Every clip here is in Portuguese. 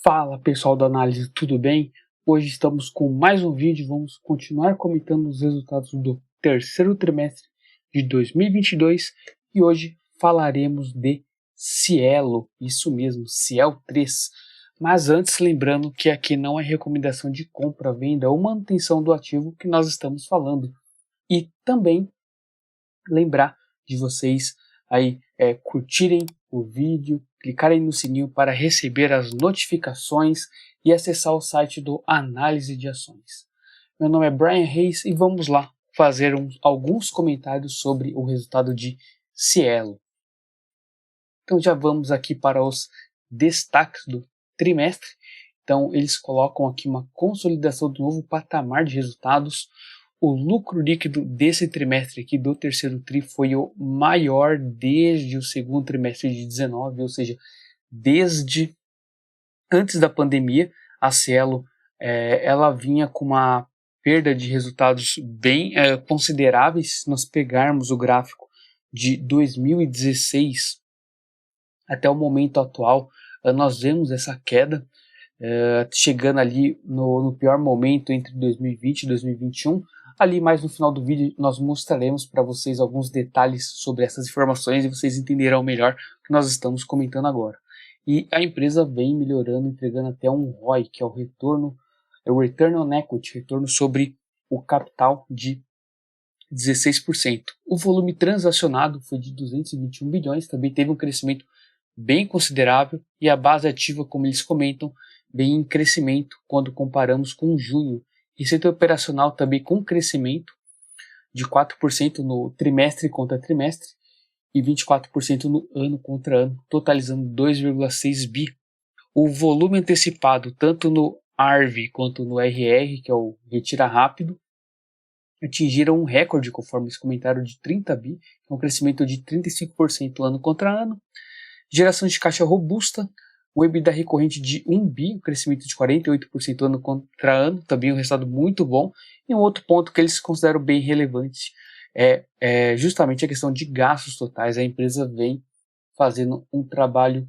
Fala pessoal da análise, tudo bem? Hoje estamos com mais um vídeo, vamos continuar comentando os resultados do terceiro trimestre de 2022 e hoje falaremos de Cielo, isso mesmo, Ciel 3. Mas antes, lembrando que aqui não é recomendação de compra, venda ou manutenção do ativo que nós estamos falando. E também lembrar de vocês aí curtirem o vídeo, clicarem no sininho para receber as notificações e acessar o site do Análise de Ações. Meu nome é Brian Reis e vamos lá fazer alguns comentários sobre o resultado de Cielo. Então já vamos aqui para os destaques do trimestre. Então eles colocam aqui uma consolidação do novo patamar de resultados. O lucro líquido desse trimestre aqui do terceiro tri foi o maior desde o segundo trimestre de 19, ou seja, desde antes da pandemia. A Cielo ela vinha com uma perda de resultados bem consideráveis. Se nós pegarmos o gráfico de 2016 até o momento atual, nós vemos essa queda chegando ali no pior momento entre 2020 e 2021. Ali mais no final do vídeo nós mostraremos para vocês alguns detalhes sobre essas informações e vocês entenderão melhor o que nós estamos comentando agora. E a empresa vem melhorando, entregando até um ROI, que é o Return on Equity, retorno sobre o capital de 16%. O volume transacionado foi de 221 bilhões, também teve um crescimento bem considerável e a base ativa, como eles comentam, bem em crescimento quando comparamos com junho. Receita operacional também com crescimento de 4% no trimestre contra trimestre e 24% no ano contra ano, totalizando 2,6 bi. O volume antecipado, tanto no ARV quanto no RR, que é o Retira Rápido, atingiram um recorde, conforme esse comentário, de 30 bi, um crescimento de 35% ano contra ano. Geração de caixa robusta, o EBITDA recorrente de 1 bi, um crescimento de 48% ano contra ano, também um resultado muito bom. E um outro ponto que eles consideram bem relevante é justamente a questão de gastos totais. A empresa vem fazendo um trabalho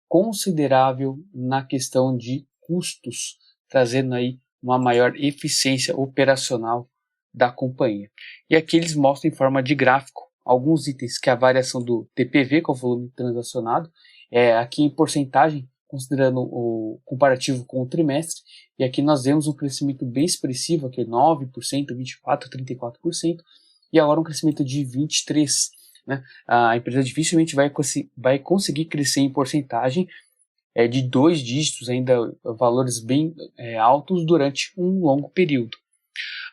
considerável na questão de custos, trazendo aí uma maior eficiência operacional da companhia. E aqui eles mostram em forma de gráfico alguns itens, que é a variação do TPV, que é o volume transacionado, aqui em porcentagem, considerando o comparativo com o trimestre, e aqui nós vemos um crescimento bem expressivo, aqui 9%, 24%, 34%, e agora um crescimento de 23%. Né? A empresa dificilmente vai conseguir crescer em porcentagem de 2 dígitos, ainda valores bem altos durante um longo período.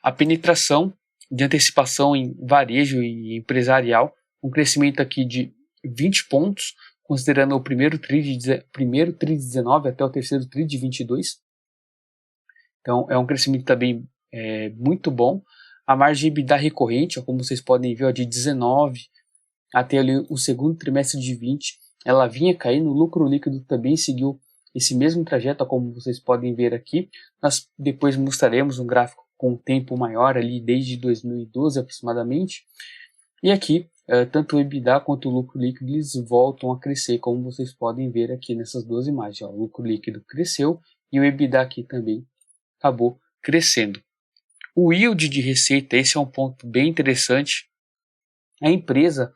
A penetração de antecipação em varejo e empresarial, um crescimento aqui de 20 pontos, considerando o primeiro tri de 19 até o terceiro tri de 22. Então é um crescimento também muito bom. A margem EBITDA recorrente, como vocês podem ver, de 19 até ali o segundo trimestre de 20, ela vinha caindo. O lucro líquido também seguiu esse mesmo trajeto, como vocês podem ver aqui. Nós depois mostraremos um gráfico com um tempo maior ali desde 2012 aproximadamente. E aqui, tanto o EBITDA quanto o lucro líquido eles voltam a crescer, como vocês podem ver aqui nessas duas imagens. O lucro líquido cresceu e o EBITDA aqui também acabou crescendo. O yield de receita, esse é um ponto bem interessante. A empresa,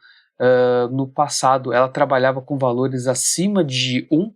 no passado, ela trabalhava com valores acima de 1.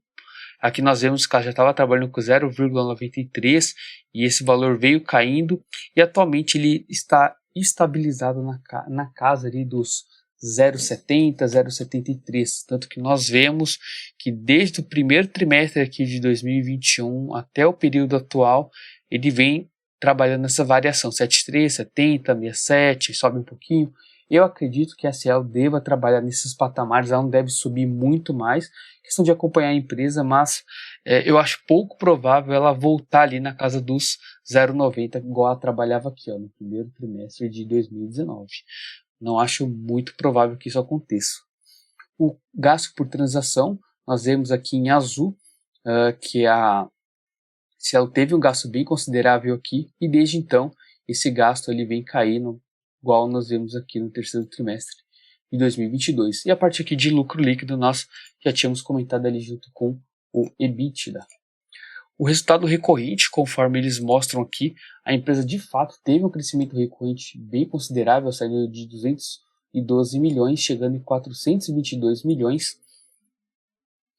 Aqui nós vemos que ela já estava trabalhando com 0,93 e esse valor veio caindo e atualmente ele está estabilizado na casa ali dos 0,70, 0,73. Tanto que nós vemos que desde o primeiro trimestre aqui de 2021 até o período atual, ele vem trabalhando nessa variação, 73, 70, 67, sobe um pouquinho. Eu acredito que a Ciel deva trabalhar nesses patamares, ela não deve subir muito mais, questão de acompanhar a empresa, mas eu acho pouco provável ela voltar ali na casa dos 0,90, igual ela trabalhava aqui, no primeiro trimestre de 2019. Não acho muito provável que isso aconteça. O gasto por transação, nós vemos aqui em azul, que a Ciel teve um gasto bem considerável aqui, e desde então esse gasto ele vem caindo, igual nós vemos aqui no terceiro trimestre de 2022. E a parte aqui de lucro líquido nós já tínhamos comentado ali junto com o EBITDA. O resultado recorrente, conforme eles mostram aqui, a empresa de fato teve um crescimento recorrente bem considerável, saindo de 212 milhões, chegando em 422 milhões.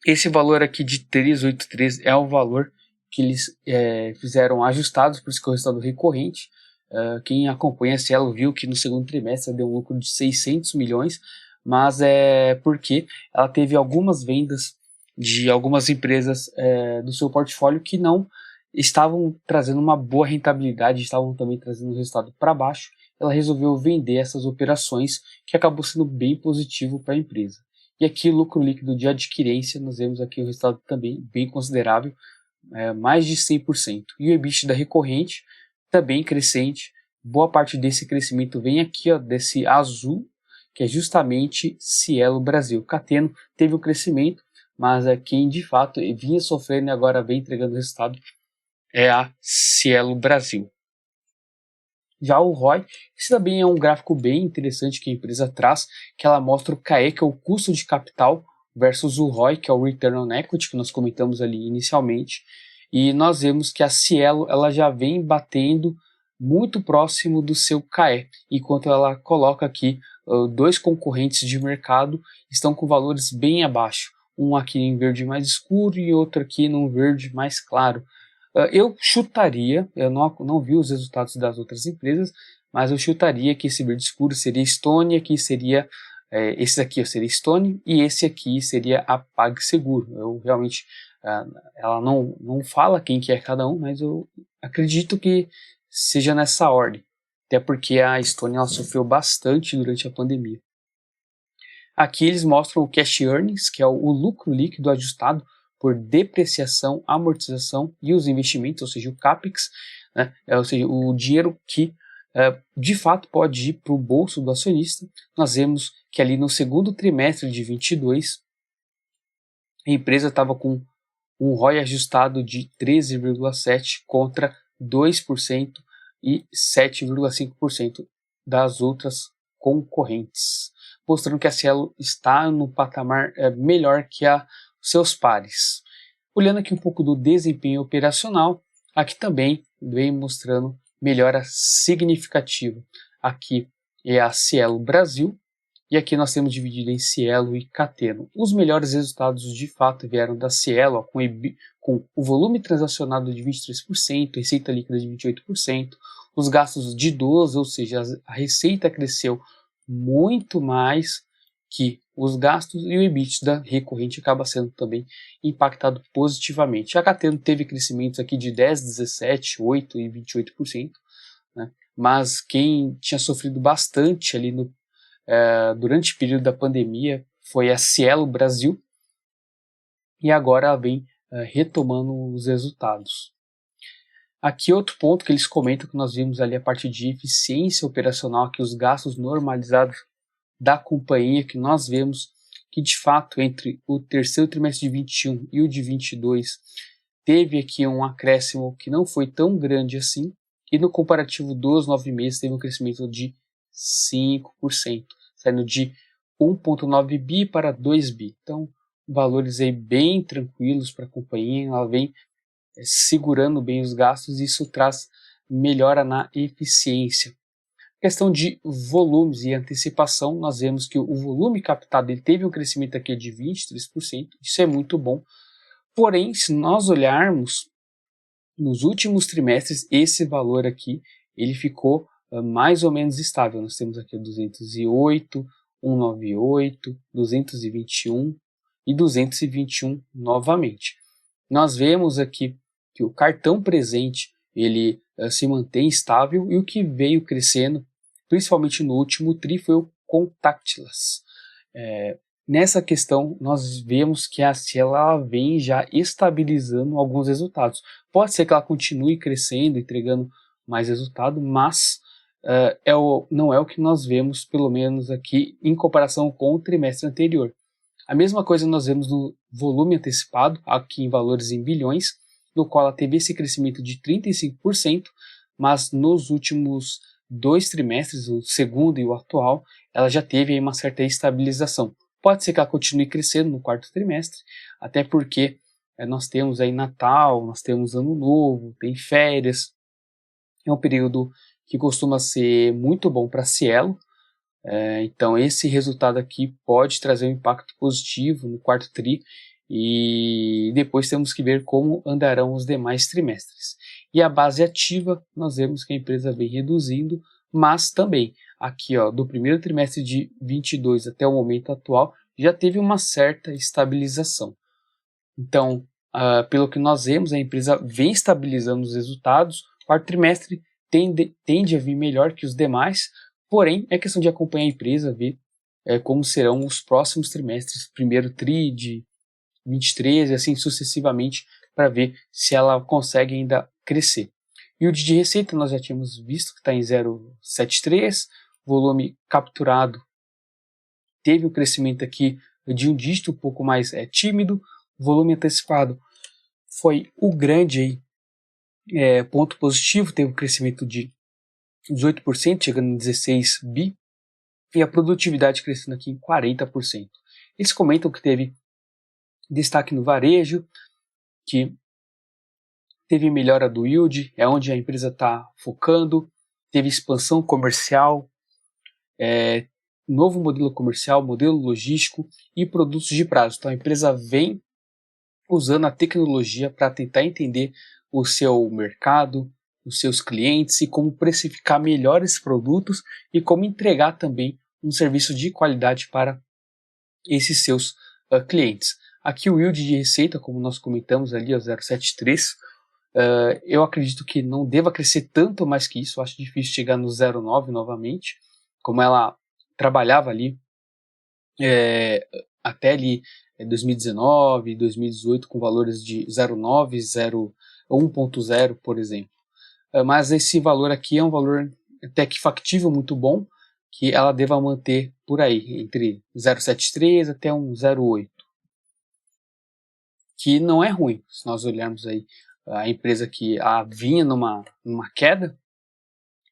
Esse valor aqui de 383 é o valor que eles fizeram ajustados, por isso que é o resultado recorrente. Quem acompanha a Cielo viu que no segundo trimestre deu um lucro de 600 milhões, mas é porque ela teve algumas vendas de algumas empresas do seu portfólio que não estavam trazendo uma boa rentabilidade, estavam também trazendo o resultado para baixo. Ela resolveu vender essas operações, que acabou sendo bem positivo para a empresa. E aqui o lucro líquido de adquirência, nós vemos aqui o resultado também bem considerável, mais de 100%. E o EBITDA recorrente também crescente. Boa parte desse crescimento vem aqui, ó, desse azul, que é justamente Cielo Brasil. Cateno teve um crescimento, mas quem de fato vinha sofrendo e agora vem entregando resultado é a Cielo Brasil. Já o ROI, esse também é um gráfico bem interessante que a empresa traz, que ela mostra o CAE, que é o custo de capital, versus o ROI, que é o Return on Equity, que nós comentamos ali inicialmente. E nós vemos que a Cielo ela já vem batendo muito próximo do seu CAE, enquanto ela coloca aqui dois concorrentes de mercado estão com valores bem abaixo. Um aqui em verde mais escuro e outro aqui num verde mais claro. Eu chutaria, eu não vi os resultados das outras empresas, mas eu chutaria que esse verde escuro seria Estônia, que seria esse aqui seria Stone e esse aqui seria a PagSeguro. Eu realmente, ela não fala quem que é cada um, mas eu acredito que seja nessa ordem, até porque a Stone ela sofreu bastante durante a pandemia. Aqui eles mostram o Cash Earnings, que é o lucro líquido ajustado por depreciação, amortização e os investimentos, ou seja, o CAPEX, né? Ou seja, o dinheiro que de fato pode ir para o bolso do acionista. Nós vemos que ali no segundo trimestre de 22, a empresa estava com um ROI ajustado de 13,7% contra 2% e 7,5% das outras concorrentes, mostrando que a Cielo está no patamar melhor que seus pares. Olhando aqui um pouco do desempenho operacional, aqui também vem mostrando melhora significativa. Aqui é a Cielo Brasil e aqui nós temos dividido em Cielo e Cateno. Os melhores resultados de fato vieram da Cielo, com o volume transacionado de 23%, receita líquida de 28%, os gastos de 12%, ou seja, a receita cresceu muito mais que os gastos e o EBITDA recorrente acaba sendo também impactado positivamente. A Cateno teve crescimentos aqui de 10%, 17%, 8% e 28%, né? Mas quem tinha sofrido bastante ali durante o período da pandemia foi a Cielo Brasil e agora ela vem retomando os resultados. Aqui outro ponto que eles comentam que nós vimos ali a parte de eficiência operacional, que os gastos normalizados da companhia, que nós vemos que de fato entre o terceiro trimestre de 21 e o de 22 teve aqui um acréscimo que não foi tão grande assim, e no comparativo dos 9 meses teve um crescimento de 5%, saindo de 1,9 bi para 2 bi. Então, valores aí bem tranquilos para a companhia, ela vem segurando bem os gastos e isso traz melhora na eficiência. Questão de volumes e antecipação, nós vemos que o volume captado ele teve um crescimento aqui de 23%, isso é muito bom. Porém, se nós olharmos nos últimos trimestres, esse valor aqui ele ficou mais ou menos estável. Nós temos aqui 208, 198, 221 e 221 novamente. Nós vemos aqui que o cartão presente ele se mantém estável e o que veio crescendo, principalmente no último TRI, foi o contactless. Nessa questão, nós vemos que a Cielo vem já estabilizando alguns resultados. Pode ser que ela continue crescendo, entregando mais resultado, mas não é o que nós vemos, pelo menos aqui, em comparação com o trimestre anterior. A mesma coisa nós vemos no volume antecipado, aqui em valores em bilhões, no qual ela teve esse crescimento de 35%, mas nos últimos 2 trimestres, o segundo e o atual, ela já teve aí uma certa estabilização. Pode ser que ela continue crescendo no quarto trimestre, até porque nós temos aí Natal, nós temos Ano Novo, tem férias. É um período que costuma ser muito bom para a Cielo. Então esse resultado aqui pode trazer um impacto positivo no quarto tri, e depois temos que ver como andarão os demais trimestres. E a base ativa, nós vemos que a empresa vem reduzindo, mas também aqui do primeiro trimestre de 22 até o momento atual já teve uma certa estabilização. Então, pelo que nós vemos, a empresa vem estabilizando os resultados. O quarto trimestre tende a vir melhor que os demais, porém é questão de acompanhar a empresa, ver como serão os próximos trimestres, primeiro tri de 23 e assim sucessivamente, para ver se ela consegue ainda crescer. E o de receita nós já tínhamos visto que está em 0,73, volume capturado teve um crescimento aqui de um dígito um pouco mais tímido, o volume antecipado foi o grande ponto positivo, teve um crescimento de 18%, chegando em 16 bi, e a produtividade crescendo aqui em 40%. Eles comentam que teve destaque no varejo, que teve melhora do yield, é onde a empresa está focando, teve expansão comercial, novo modelo comercial, modelo logístico e produtos de prazo. Então a empresa vem usando a tecnologia para tentar entender o seu mercado, os seus clientes e como precificar melhor esses produtos e como entregar também um serviço de qualidade para esses seus clientes. Aqui o yield de receita, como nós comentamos ali, é 0,73. Eu acredito que não deva crescer tanto mais que isso, eu acho difícil chegar no 0,9 novamente, como ela trabalhava ali até ali 2019, 2018 com valores de 0,9, 1.0, por exemplo. Mas esse valor aqui é um valor até que factível, muito bom, que ela deva manter por aí, entre 0,73 até um 0,8. Que não é ruim, se nós olharmos aí a empresa que vinha numa queda,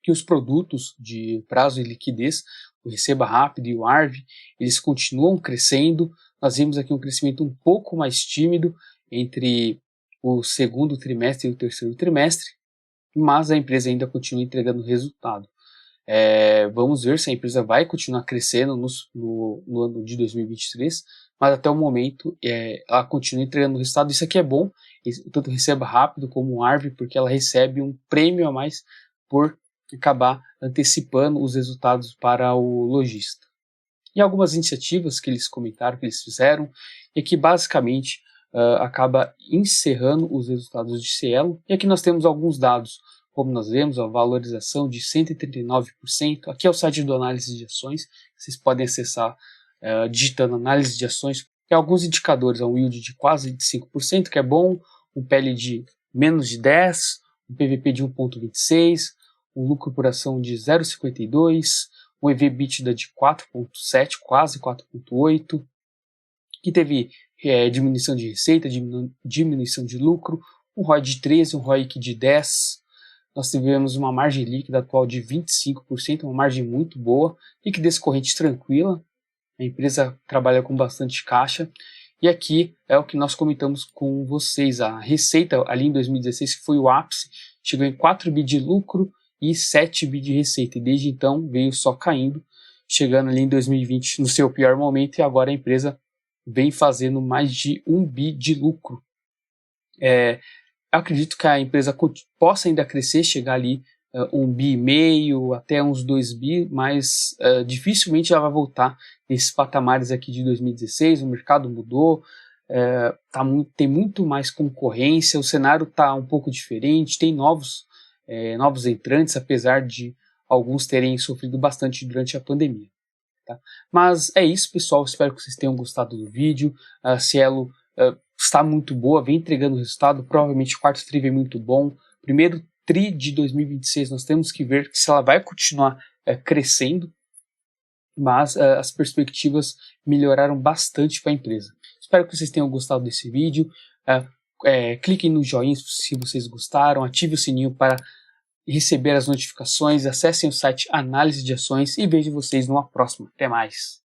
que os produtos de prazo e liquidez, o Receba Rápido e o ARV, eles continuam crescendo. Nós vimos aqui um crescimento um pouco mais tímido entre o segundo trimestre e o terceiro trimestre, mas a empresa ainda continua entregando resultado. Vamos ver se a empresa vai continuar crescendo no ano de 2023, mas até o momento ela continua entregando resultado. Isso aqui é bom, tanto Receba Rápido como o ARV, porque ela recebe um prêmio a mais por acabar antecipando os resultados para o lojista. E algumas iniciativas que eles comentaram, que eles fizeram, e que basicamente acaba encerrando os resultados de Cielo. E aqui nós temos alguns dados, como nós vemos, a valorização de 139%. Aqui é o site do análise de ações, vocês podem acessar digitando análise de ações. Tem alguns indicadores, um yield de quase 5%, que é bom, um PL de menos de 10, um PVP de 1,26, um lucro por ação de 0,52, um EV/EBITDA de 4,7, quase 4,8, que teve diminuição de receita, diminuição de lucro, um ROI de 13, um ROIC de 10. Nós tivemos uma margem líquida atual de 25%, uma margem muito boa, liquidez corrente tranquila, a empresa trabalha com bastante caixa. E aqui é o que nós comentamos com vocês, a receita ali em 2016, que foi o ápice, chegou em 4 bi de lucro e 7 bi de receita, e desde então veio só caindo, chegando ali em 2020 no seu pior momento, e agora a empresa vem fazendo mais de 1 bi de lucro. Eu acredito que a empresa possa ainda crescer, chegar ali 1 bi e meio, até uns 2 bi, mas dificilmente ela vai voltar nesses patamares aqui de 2016, o mercado mudou, tem muito mais concorrência, o cenário está um pouco diferente, tem novos entrantes, apesar de alguns terem sofrido bastante durante a pandemia. Tá? Mas é isso, pessoal, espero que vocês tenham gostado do vídeo. A Cielo está muito boa, vem entregando resultado, provavelmente o quarto tri vem muito bom. Primeiro tri de 2026 nós temos que ver se ela vai continuar crescendo, mas as perspectivas melhoraram bastante para a empresa. Espero que vocês tenham gostado desse vídeo. Cliquem no joinha se vocês gostaram, ative o sininho para receber as notificações, acessem o site Análise de Ações e vejo vocês numa próxima. Até mais!